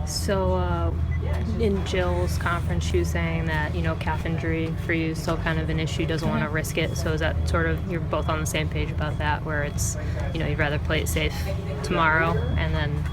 So in Jill's conference, she was saying that, calf injury for you is still kind of an issue, doesn't want to risk it. So is that sort of, you're both on the same page about that, where it's, you'd rather play it safe tomorrow and then,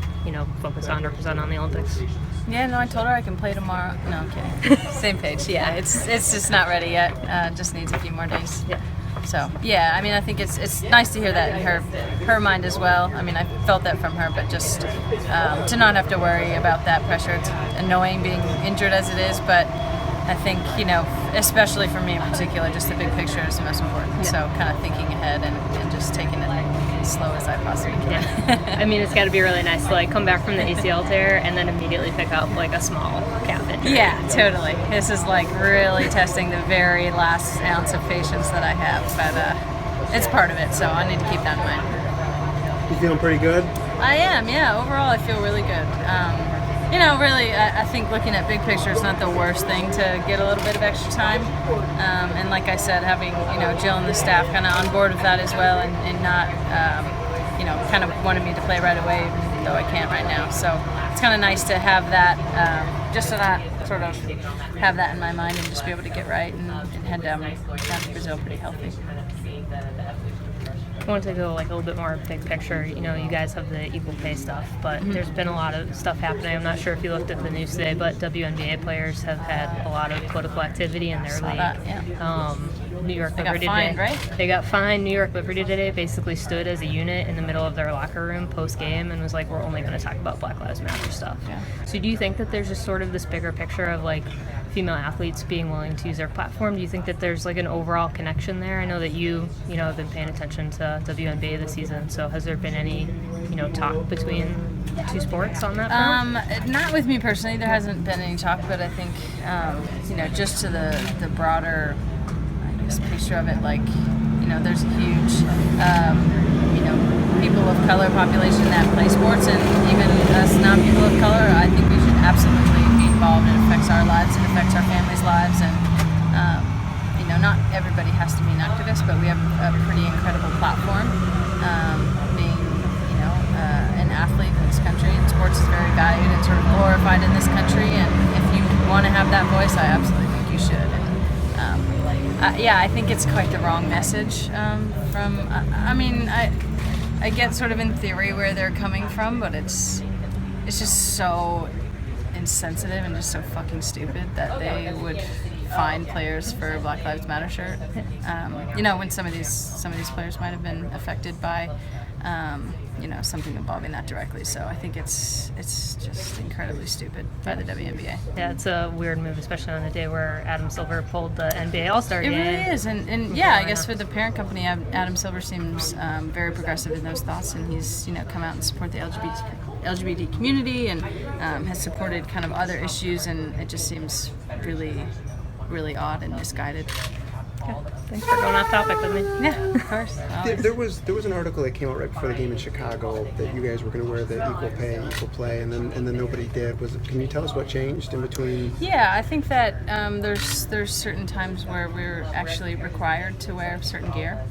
focus 100% on the Olympics? Yeah, no, I told her I can play tomorrow. No, I'm kidding. Same page. Yeah, it's just not ready yet. Just needs a few more days. Yeah. So, yeah, I mean, I think it's nice to hear that in her mind as well. I mean, I felt that from her, but just to not have to worry about that pressure. It's annoying being injured as it is, but I think, especially for me in particular, just the big picture is the most important. Yeah. So kind of thinking ahead and just taking it as slow as I possibly can. Yeah. I mean, it's got to be really nice to come back from the ACL tear and then immediately pick up a small calf injury. Yeah, totally. This is really testing the very last ounce of patience that I have, but it's part of it, so I need to keep that in mind. You feeling pretty good? I am, yeah. Overall, I feel really good. Really, I think looking at big picture is not the worst thing to get a little bit of extra time. And like I said, having, Jill and the staff kind of on board with that as well and not, kind of wanted me to play right away, even though I can't right now. So it's kind of nice to have that, just to not sort of have that in my mind and just be able to get right and head down to Brazil pretty healthy. I want to go a little bit more big picture. You guys have the equal pay stuff, but there's been a lot of stuff happening. I'm not sure if you looked at the news today, but WNBA players have had a lot of political activity in their league. Yeah. New York they Liberty got fined, today. Right? They got fined. New York Liberty today basically stood as a unit in the middle of their locker room post-game and was like, we're only going to talk about Black Lives Matter stuff. Yeah. So do you think that there's just sort of this bigger picture of female athletes being willing to use their platform? Do you think that there's an overall connection there? I know that you have been paying attention to WNBA this season, so has there been any talk between the two sports on that front? Not with me personally. There hasn't been any talk, but I think just to the broader, I guess, picture of it, there's a huge people of color population that play sports, and even us non-people of color, I think we should absolutely be involved. It affects our lives, it affects our families' lives, and not everybody has to be an activist, but we have a pretty incredible platform. Being an athlete in this country, and sports is very valued and sort of glorified in this country, and if you want to have that voice, I absolutely think you should. And I think it's quite the wrong message from. I get sort of in theory where they're coming from, but it's just so insensitive and just so fucking stupid that they would fine players for a Black Lives Matter shirt. When some of these players might have been affected by something involving that directly. So I think it's just incredibly stupid by the WNBA. Yeah, it's a weird move, especially on the day where Adam Silver pulled the NBA All-Star game. It really is, and yeah, I guess for the parent company, Adam Silver seems very progressive in those thoughts, and he's come out and support the LGBT community and has supported kind of other issues, and it just seems really, really odd and misguided. Okay. Thanks for going off topic with me. Yeah, of course. There was an article that came out right before the game in Chicago that you guys were going to wear the equal pay, equal play, and then nobody did. Can you tell us what changed in between? Yeah, I think that there's certain times where we're actually required to wear certain gear.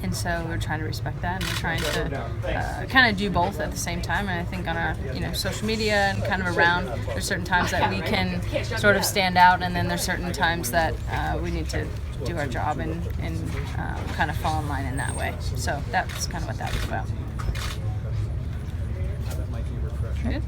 And so we're trying to respect that, and we're trying to kind of do both at the same time. And I think on our social media and kind of around, there's certain times that we can sort of stand out, and then there's certain times that we need to do our job and kind of fall in line in that way. So that's kind of what that was about. Good.